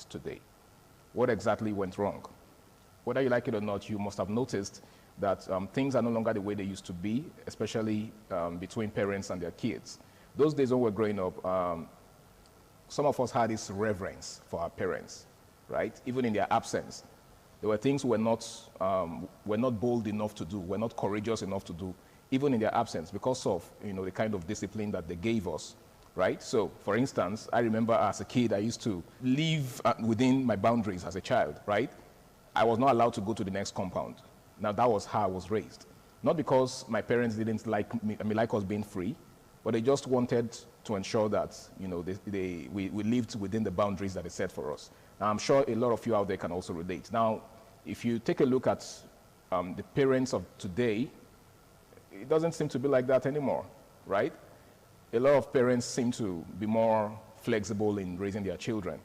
today. What exactly went wrong? Whether you like it or not, you must have noticed that things are no longer the way they used to be, especially between parents and their kids. Those days when we were growing up, some of us had this reverence for our parents, right? Even in their absence. There were things we're not bold enough to do, we're not courageous enough to do, even in their absence, because of the kind of discipline that they gave us, right? So, for instance, I remember as a kid, I used to live within my boundaries as a child, right? I was not allowed to go to the next compound. Now, that was how I was raised. Not because my parents didn't like me, like us being free, but they just wanted to ensure that, we lived within the boundaries that they set for us. Now, I'm sure a lot of you out there can also relate. Now, if you take a look at the parents of today, it doesn't seem to be like that anymore, right? A lot of parents seem to be more flexible in raising their children.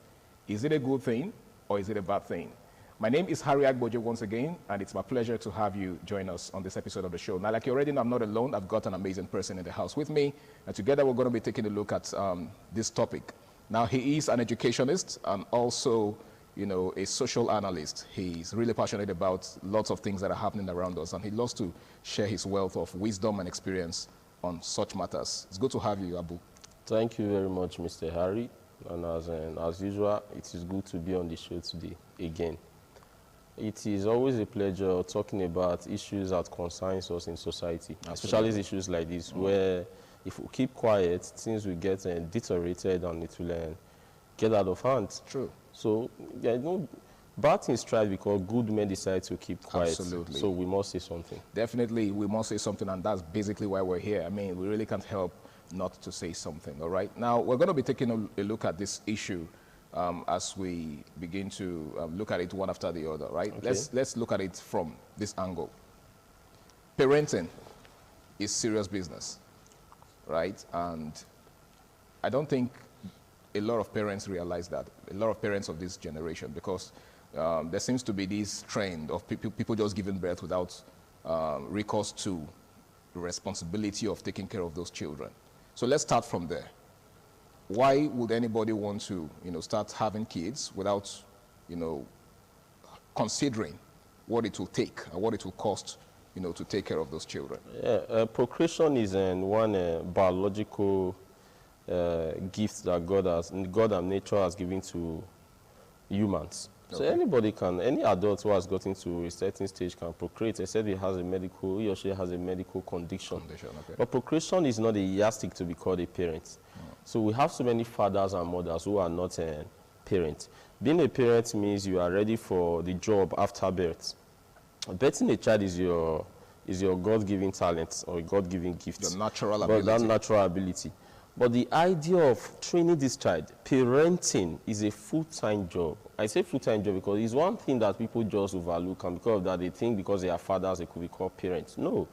Is it a good thing or is it a bad thing? My name is Harry Agboje once again, and it's my pleasure to have you join us on this episode of the show. Now, like you already know, I'm not alone. I've got an amazing person in the house with me, and together we're going to be taking a look at this topic. Now, he is an educationist and also, a social analyst. He's really passionate about lots of things that are happening around us, and he loves to share his wealth of wisdom and experience on such matters. It's good to have you, Abu. Thank you very much, Mr. Harry. And as usual, it is good to be on the show today again. It is always a pleasure talking about issues that concerns us in society, especially issues like this, where if we keep quiet, things will get deteriorated and it will get out of hand. True. So, bad things try because good men decide to keep quiet. Absolutely. So we must say something. Definitely, we must say something, and that's basically why we're here. I mean, we really can't help not to say something, all right? Now, we're going to be taking a look at this issue as we begin to look at it one after the other, right? Okay. Let's look at it from this angle. Parenting is serious business, right? And I don't think a lot of parents realize that, a lot of parents of this generation, because there seems to be this trend of people just giving birth without recourse to the responsibility of taking care of those children. So let's start from there. Why would anybody want to, start having kids without, considering what it will take and what it will cost, to take care of those children? Yeah, procreation is one biological gift that God and nature has given to humans. So any adult who has gotten to a certain stage can procreate, except he or she has a medical condition. Okay. But procreation is not a yardstick to be called a parent. So we have so many fathers and mothers who are not parents. Being a parent means you are ready for the job after birth. Birthing a child is your God-given talent or God-given gift. Your natural ability. That natural ability. But the idea of training this child, parenting, is a full-time job. I say full-time job because it's one thing that people just overlook, and because of that they think because they are fathers they could be called parents. No.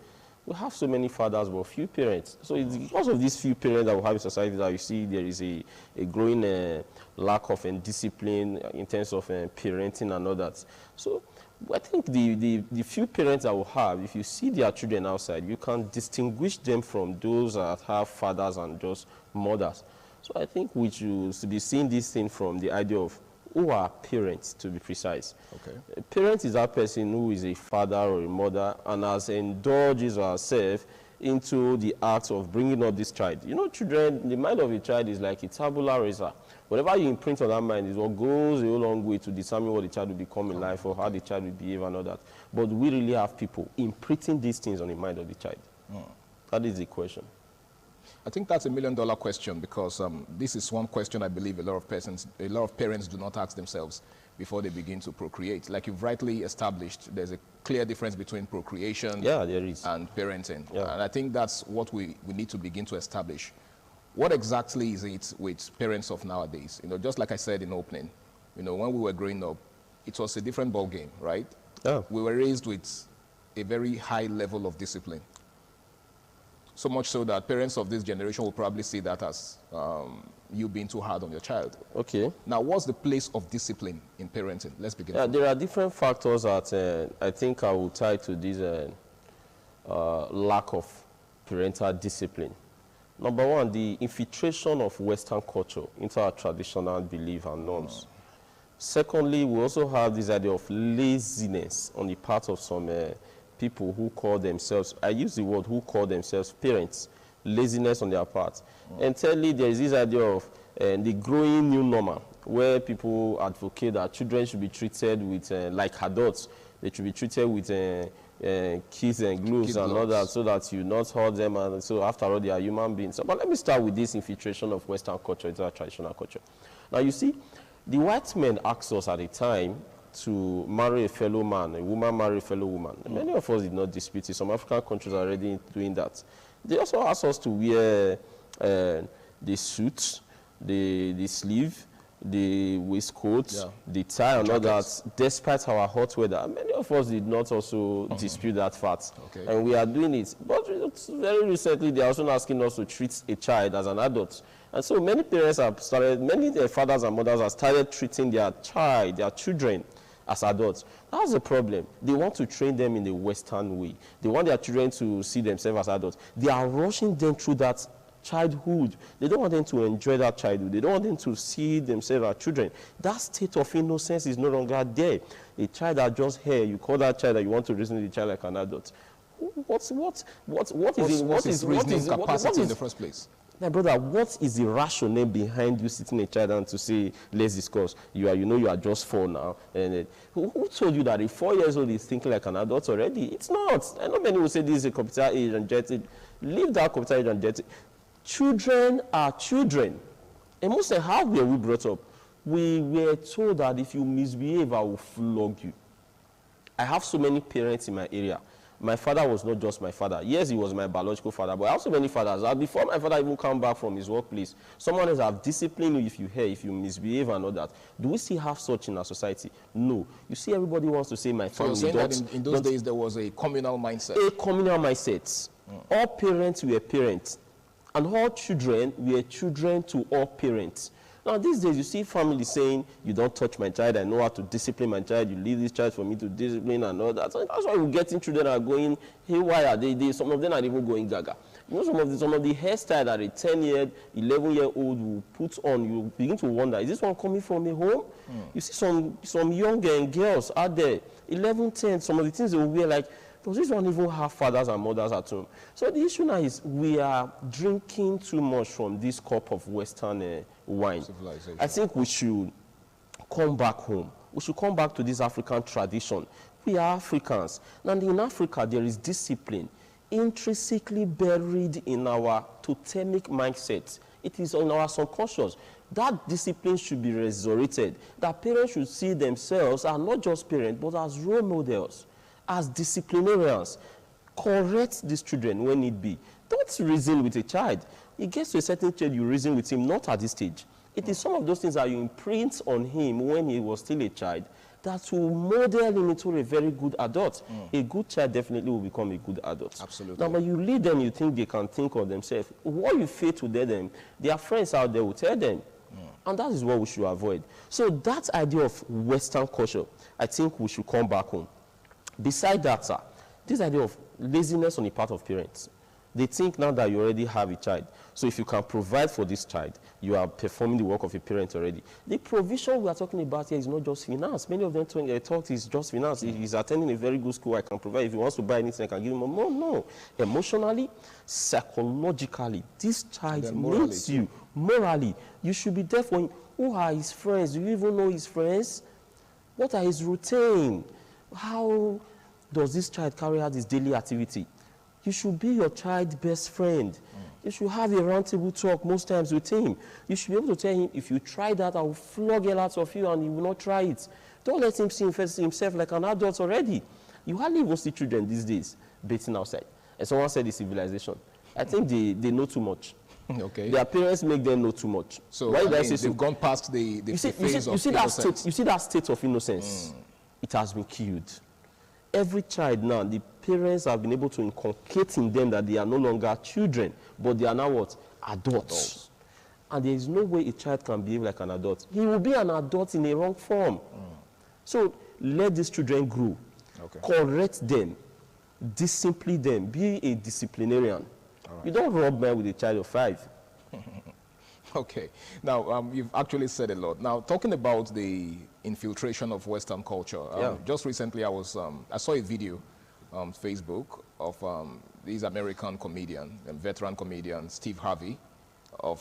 We have so many fathers but few parents. So it's because of these few parents that we have in society that you see there is a growing lack of discipline in terms of parenting and all that. So I think the few parents that we have, if you see their children outside, you can distinguish them from those that have fathers and just mothers. So I think we should be seeing this thing from the idea of who are parents, to be precise. Okay. A parent is that person who is a father or a mother and has indulged herself into the act of bringing up this child. Children, the mind of a child is like a tabula rasa. Whatever you imprint on that mind is what goes a long way to determine what the child will become in life or how the child will behave and all that. But we really have people imprinting these things on the mind of the child. That is the question. I think that's $1 million question, because this is one question I believe a lot of parents do not ask themselves before they begin to procreate. Like you've rightly established, there's a clear difference between procreation there is. and parenting. Yeah. And I think that's what we need to begin to establish. What exactly is it with parents of nowadays? Just like I said in opening, when we were growing up, it was a different ball game, right? Yeah. We were raised with a very high level of discipline. So much so that parents of this generation will probably see that as you being too hard on your child. Okay. Now, what's the place of discipline in parenting? Let's begin. Yeah, there are different factors that I think I will tie to this lack of parental discipline. Number one, the infiltration of Western culture into our traditional belief and norms. Secondly, we also have this idea of laziness on the part of some people who call themselves, I use the word who call themselves parents, laziness on their part. And thirdly, there is this idea of the growing new normal, where people advocate that children should be treated with, like adults, they should be treated with kids and gloves and all that, so that you not hurt them. And so after all, they are human beings. So, but let me start with this infiltration of Western culture into our traditional culture. Now, you see, the white men asked us at the time to marry a fellow man, a woman marry a fellow woman. Many of us did not dispute it. Some African countries are already doing that. They also asked us to wear the suit, the sleeve, the waistcoat, the tie, and all that, despite our hot weather. Many of us did not also dispute that fact. And we are doing it. But very recently, they are also asking us to treat a child as an adult. And so many parents have started, many fathers and mothers have started treating their child, their children, as adults. That's the problem. They want to train them in the Western way. They want their children to see themselves as adults. They are rushing them through that childhood. They don't want them to enjoy that childhood. They don't want them to see themselves as children. That state of innocence is no longer there. A child that just here, you call that child that you want to reason with the child like an adult. What's his reasoning capacity in the first place? My brother, what is the rationale behind you sitting a child and to say, let's discuss? You are just 4 now. And who told you that a 4 years old is thinking like an adult already? It's not. I know many will say this is a computer age and jet it. Leave that computer age and jet it. Children are children. And most of how were we brought up? We were told that if you misbehave, I will flog you. I have so many parents in my area. My father was not just my father. Yes, he was my biological father, but I have so many fathers. Before my father even come back from his workplace, someone else have disciplined you if you misbehave and all that. Do we still have such in our society? No. You see, everybody wants to say my family. So you're saying that in those days there was a communal mindset? A communal mindset. All parents were parents, and all children were children to all parents. Now, these days, you see families saying, you don't touch my child, I know how to discipline my child, you leave this child for me to discipline and all that. So that's why we're getting children that are going haywire. Some of them are even going gaga. You know, some of the hairstyle that a 10-year, 11-year-old will put on, you begin to wonder, is this one coming from a home? You see some young girls out there, 11, 10, some of the things they will wear, like, does this one even have fathers and mothers at home? So the issue now is we are drinking too much from this cup of Western wine. I think we should come back home. We should come back to this African tradition. We are Africans. And in Africa, there is discipline intrinsically buried in our totemic mindset. It is on our subconscious. That discipline should be resurrected. That parents should see themselves as not just parents, but as role models, as disciplinarians. Correct these children when need be. Don't reason with a child. It gets to a certain stage, you reason with him, not at this stage. It is some of those things that you imprint on him when he was still a child that will model him into a very good adult. A good child definitely will become a good adult. Absolutely. Now, when you lead them, you think they can think of themselves. What you fail to tell them, their friends out there will tell them. And that is what we should avoid. So that idea of Western culture, I think we should come back home. Beside that, sir, this idea of laziness on the part of parents. They think now that you already have a child. So if you can provide for this child, you are performing the work of a parent already. The provision we are talking about here is not just finance. Many of them thought it's just finance. If he's attending a very good school, I can provide. If he wants to buy anything, I can give him more. No. Emotionally, psychologically, this child needs you. Morally, you should be there for him. Who are his friends? Do you even know his friends? What are his routine? How does this child carry out his daily activity? You should be your child's best friend. You should have a round-table talk most times with him. You should be able to tell him, if you try that, I will flog a lot of you and he will not try it. Don't let him see himself like an adult already. You hardly even see children these days bathing outside. And someone said it's civilization. I think they know too much. Okay. Their parents make them know too much. So why they've gone past the phase of innocence. You see that state of innocence? It has been killed. Every child now, the parents have been able to inculcate in them that they are no longer children, but they are now what? Adults. And there is no way a child can behave like an adult. He will be an adult in a wrong form. So let these children grow. Okay. Correct them. Discipline them. Be a disciplinarian. Right. You don't rub men with a child of 5. Okay. Now, you've actually said a lot. Now, talking about the infiltration of Western culture, just recently I saw a video on Facebook of this American comedian, a veteran comedian, Steve Harvey, of,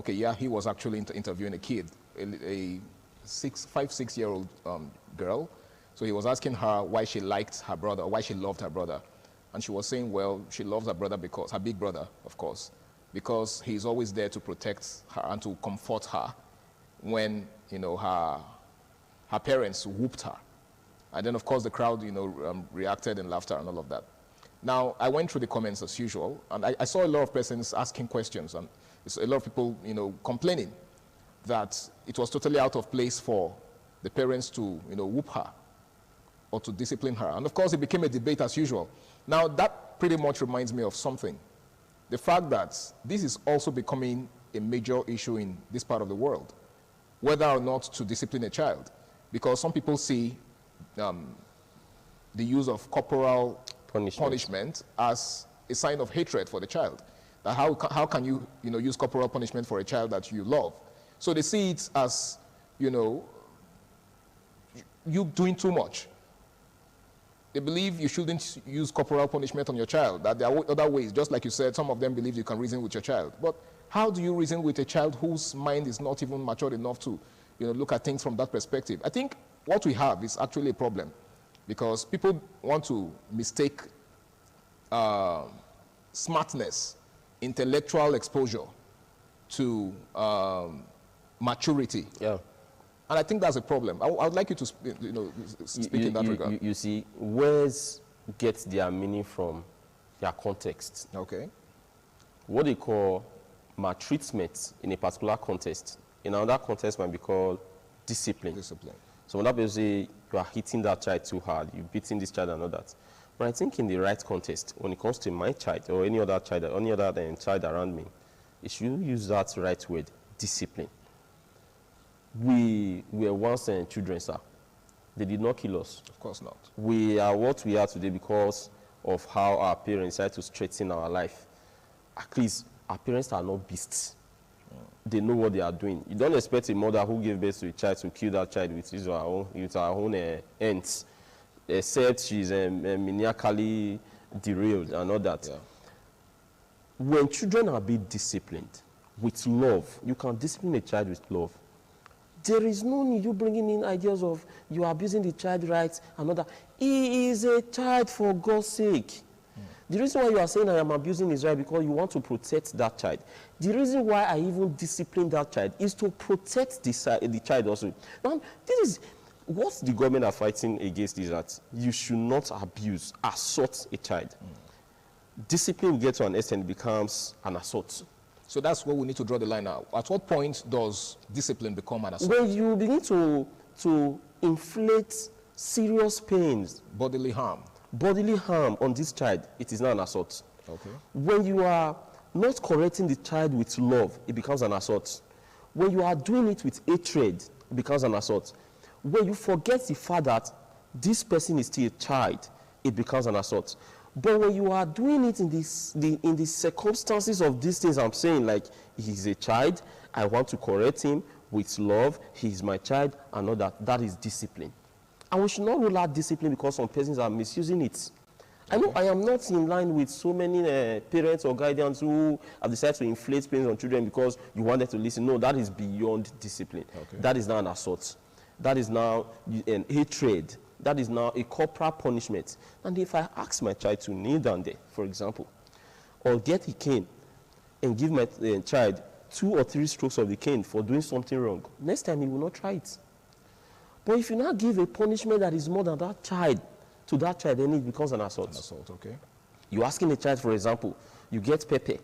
he was actually interviewing a kid, a 5-6-year-old girl. So he was asking her why she liked her brother, why she loved her brother. And she was saying, well, she loves her brother because, her big brother, of course, because he's always there to protect her and to comfort her when, her parents whooped her. And then, of course, the crowd, reacted in laughter and all of that. Now, I went through the comments as usual, and I saw a lot of persons asking questions, and a lot of people, complaining that it was totally out of place for the parents to, whoop her or to discipline her. And, of course, it became a debate as usual. Now, that pretty much reminds me of something. The fact that this is also becoming a major issue in this part of the world, whether or not to discipline a child. Because some people see the use of corporal punishment as a sign of hatred for the child. That how can you, use corporal punishment for a child that you love? So they see it as, you doing too much. They believe you shouldn't use corporal punishment on your child, that there are other ways. Just like you said, some of them believe you can reason with your child. But how do you reason with a child whose mind is not even matured enough to, look at things from that perspective? I think what we have is actually a problem, because people want to mistake smartness, intellectual exposure to maturity. Yeah. And I think that's a problem. I would like you to speak in that regard. You see, words get their meaning from their context. Okay. What they call maltreatment in a particular context, in another context might be called discipline. Discipline. So when that people say you are hitting that child too hard, you're beating this child and all that. But I think in the right context, when it comes to my child or any other child, or any other child around me, it should use that right word, discipline. We were once children, sir. They did not kill us. Of course not. We are what we are today because of how our parents tried to straighten our life. At least our parents are not beasts. They know what they are doing. You don't expect a mother who gave birth to a child to kill that child with her own ends, except she's maniacally derailed and all that. Yeah. When children are being disciplined with love, you can discipline a child with love. There is no need you bringing in ideas of you are abusing the child rights and all that. He is a child, for God's sake. The reason why you are saying I am abusing his right because you want to protect that child. The reason why I even discipline that child is to protect the child also. Now, this is what the government are fighting against, is that you should not abuse, assault a child. Discipline will get to an extent, becomes an assault. So that's where we need to draw the line now. At what point does discipline become an assault? When you begin to inflict serious pains, bodily harm on this child, it is not an assault. Okay. When you are not correcting the child with love, it becomes an assault. When you are doing it with hatred, it becomes an assault. When you forget the fact that this person is still a child, it becomes an assault. But when you are doing it in the circumstances of these things I'm saying, like he's a child, I want to correct him with love, he's my child, and all that, that is discipline. And we should not rule out discipline because some persons are misusing it. I know I am not in line with so many parents or guardians who have decided to inflate pains on children because you want them to listen. No, that is beyond discipline. Okay. That is now an assault. That is now an hatred. That is now a corporal punishment. And if I ask my child to kneel down there, for example, or get a cane and give my child 2 or 3 strokes of the cane for doing something wrong, next time he will not try it. But if you now give a punishment that is more than that child to that child, then it becomes an assault. An assault, okay. You're asking a child, for example, you get pepper,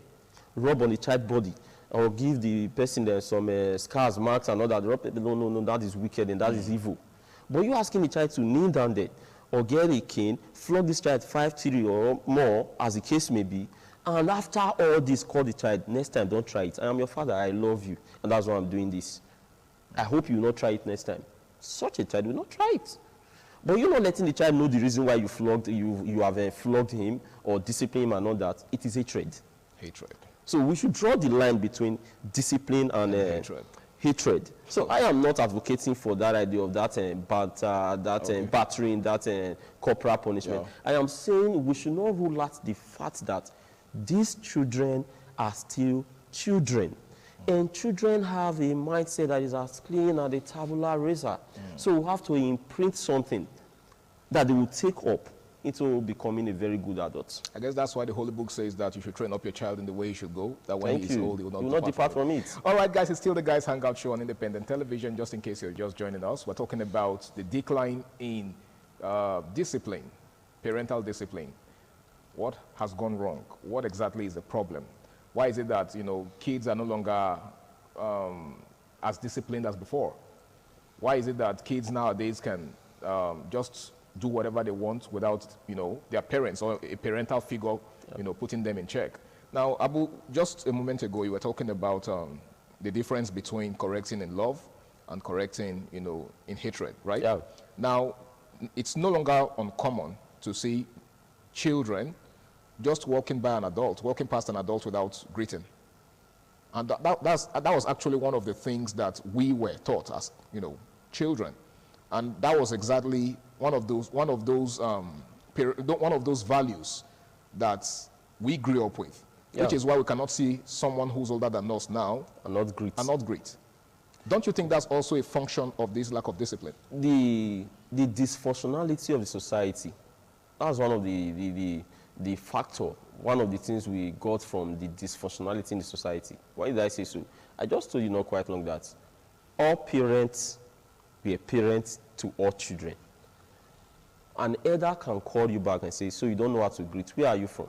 rub on the child's body, or give the person some scars, marks, and all that. No, that is wicked and that is evil. But you're asking the child to kneel down there, or get a cane, flog this child 5-3 or more, as the case may be, and after all this, call the child, next time, don't try it. I am your father, I love you, and that's why I'm doing this. I hope you will not try it next time. Such a child will not try it. But you're not letting the child know the reason why you have flogged him or disciplined him and all that. It is hatred. Hatred. So we should draw the line between discipline and hatred. So I am not advocating for that idea of that battering, that corporal punishment. I am saying we should not rule out the fact that these children are still children. And children have a mindset that is as clean as a tabula rasa. So we have to imprint something that they will take up into becoming a very good adult. I guess that's why the Holy Book says that you should train up your child in the way he should go, that when he's old, he will not depart from it. All right, guys, it's still the Guys Hangout Show on Independent Television. Just in case you're just joining us, we're talking about the decline in discipline, parental discipline. What has gone wrong? What exactly is the problem? Why is it that, you know, kids are no longer as disciplined as before? Why is it that kids nowadays can just do whatever they want without, you know, their parents or a parental figure, you know, putting them in check? Now, Abu, just a moment ago, you were talking about the difference between correcting in love and correcting, you know, in hatred, right? Yeah. Now, it's no longer uncommon to see children just walking past an adult without greeting. And that was actually one of the things that we were taught as, you know, children. And that was exactly one of those values that we grew up with, which is why we cannot see someone who's older than us now and not greet. Don't you think that's also a function of this lack of discipline? The dysfunctionality of the society, that's one of the factor, one of the things we got from the dysfunctionality in the society. Why did I say so? I just told you not quite long that all parents were parents to all children. An elder can call you back and say, so you don't know how to greet. Where are you from?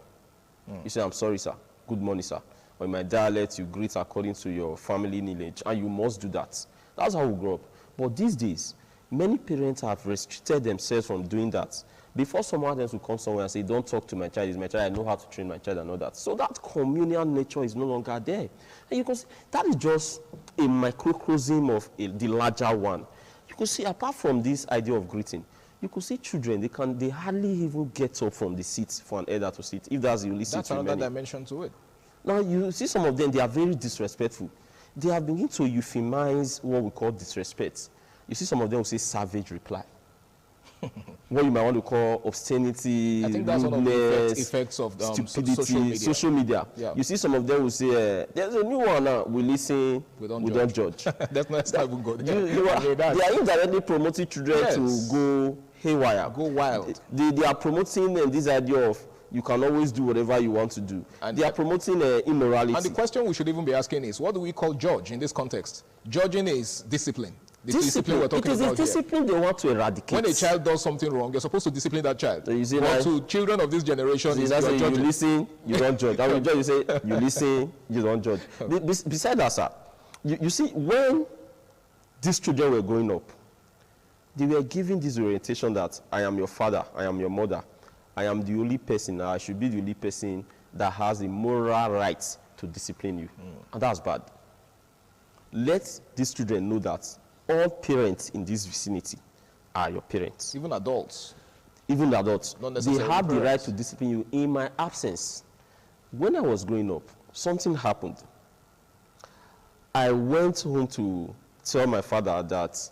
You say, I'm sorry, sir. Good morning, sir. Or in my dialect, you greet according to your family lineage, and you must do that. That's how we grow up. But these days, many parents have restricted themselves from doing that. Before someone else will come somewhere and say, don't talk to my child, it's my child, I know how to train my child and all that. So that communal nature is no longer there. And you can see, that is just a microcosm of the larger one. You could see, apart from this idea of greeting, you could see children, they hardly even get up from the seat for an elder to sit, if that's you listen to That's another dimension to it. Now, you see some of them, they are very disrespectful. They have begun to euphemize what we call disrespect. You see some of them will say savage reply. What you might want to call obscenity, I think that's one of the effects of stupidity, social media. Yeah. You see some of them will say, there's a new one now, we listen, we don't judge. That's not how we go. They are indirectly promoting children to go haywire. Go wild. They are promoting this idea of you can always do whatever you want to do. And they are promoting immorality. And the question we should even be asking is, what do we call judge in this context? Judging is discipline. The discipline we're talking about here. It is a discipline they want to eradicate. When a child does something wrong, you're supposed to discipline that child. So you say but to children of this generation, you listen, you don't judge. I will judge, you say, you listen, you don't judge. Besides that, sir, you see, when these children were growing up, they were given this orientation that I am your father, I am your mother, I am the only person, I should be the only person that has a moral right to discipline you. And that's bad. Let these children know that all parents in this vicinity are your parents. Even adults. Even adults. They have the right to discipline you in my absence. When I was growing up, something happened. I went home to tell my father that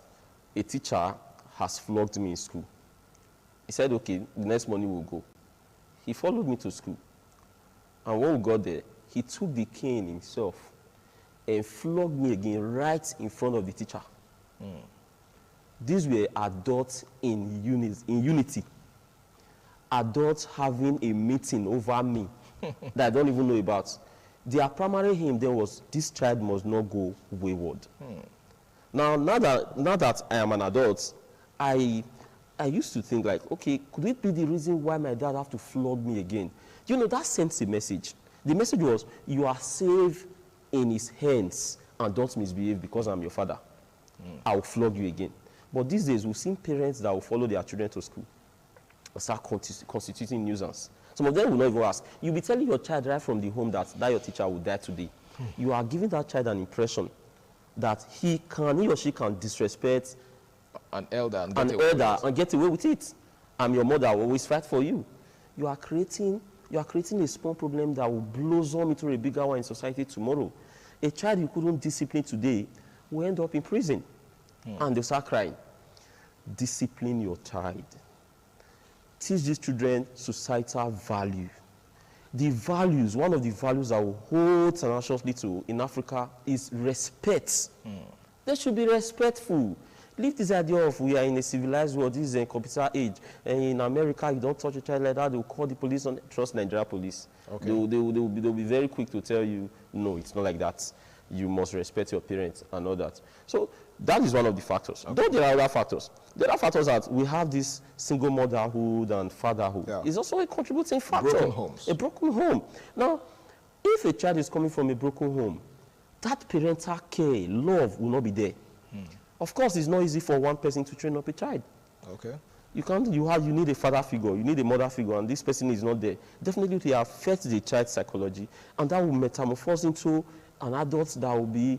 a teacher has flogged me in school. He said, okay, the next morning we'll go. He followed me to school. And when we got there, he took the cane himself and flogged me again right in front of the teacher. These were adults in unity. Adults having a meeting over me that I don't even know about. Their primary aim then was, this child must not go wayward. Now that I am an adult, I used to think like, okay, could it be the reason why my dad have to flog me again? You know, that sends a message. The message was, you are safe in his hands and don't misbehave because I'm your father. I'll flog you again. But these days, we've seen parents that will follow their children to school and start constituting nuisance. Some of them will not even ask. You'll be telling your child right from the home that your teacher will die today. You are giving that child an impression that he or she can disrespect an elder and get away with it. I'm your mother, I will always fight for you. You are creating you are creating a small problem that will blossom into a bigger one in society tomorrow. A child you couldn't discipline today will end up in prison. And they'll start crying. Discipline your child. Teach these children societal value. The values, one of the values that will hold tenaciously to in Africa is respect. They should be respectful. Leave this idea of we are in a civilized world, this is a computer age. And in America, you don't touch a child like that, they'll call the police on, trust Nigeria police. Okay. They'll be very quick to tell you, no, it's not like that. You must respect your parents and all that. So that is one of the factors. Okay. Though there are other factors. There are factors that we have this single motherhood and fatherhood. Yeah. It's also a contributing factor. Broken homes. A broken home. Now, if a child is coming from a broken home, that parental care, love will not be there. Of course, it's not easy for one person to train up a child. Okay. You need a father figure, you need a mother figure, and this person is not there. Definitely it will affect the child's psychology, and that will metamorphose into an adult that will be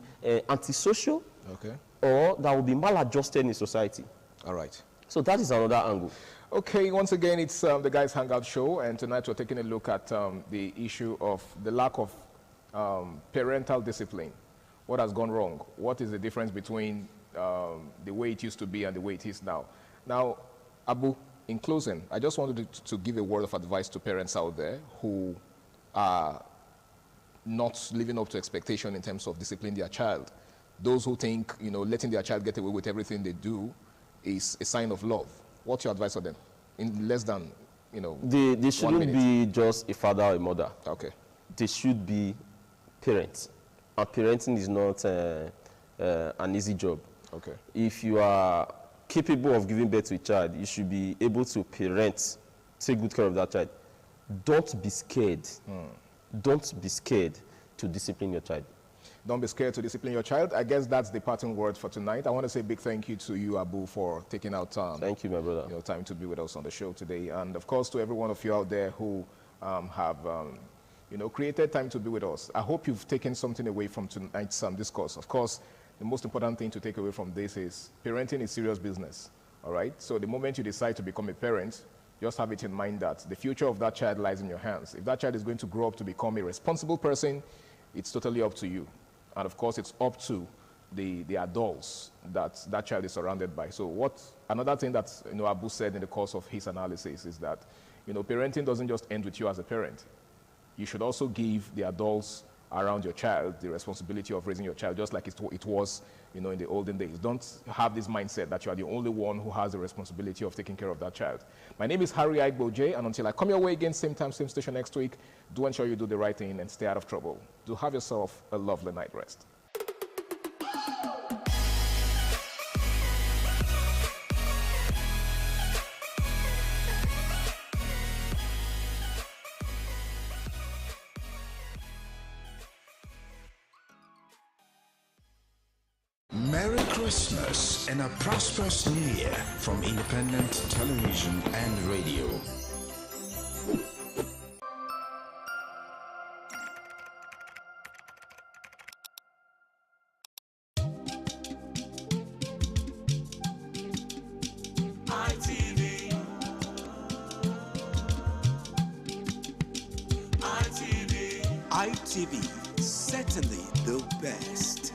antisocial, okay, or that will be maladjusted in society. All right. So that is another angle. Okay, once again, it's the Guys Hangout Show, and tonight we're taking a look at the issue of the lack of parental discipline. What has gone wrong? What is the difference between the way it used to be and the way it is now? Now, Abu, in closing, I just wanted to give a word of advice to parents out there who are not living up to expectation in terms of disciplining their child. Those who think, letting their child get away with everything they do is a sign of love. What's your advice for them? In less than, They shouldn't be just a father or a mother. Okay. They should be parents. And parenting is not an easy job. Okay. If you are capable of giving birth to a child, you should be able to take good care of that child. Don't be scared. Don't be scared to discipline your child. Don't be scared to discipline your child. I guess that's the parting word for tonight. I want to say a big thank you to you, Abu, for taking out time. Thank you, my brother. Time to be with us on the show today. And of course, to every one of you out there who have created time to be with us. I hope you've taken something away from tonight's discourse. Of course, the most important thing to take away from this is parenting is serious business, all right? So the moment you decide to become a parent, just have it in mind that the future of that child lies in your hands. If that child is going to grow up to become a responsible person, it's totally up to you. And of course, it's up to the adults that child is surrounded by. So another thing that Abu said in the course of his analysis is that parenting doesn't just end with you as a parent. You should also give the adults around your child the responsibility of raising your child, just like it was in the olden days. Don't have this mindset that you are the only one who has the responsibility of taking care of that child. My name is Harry Aigboje, and until I come your way again, same time, same station next week, do ensure you do the right thing and stay out of trouble. Do have yourself a lovely night rest. Merry Christmas and a prosperous New Year from Independent Television and Radio. ITV, certainly the best.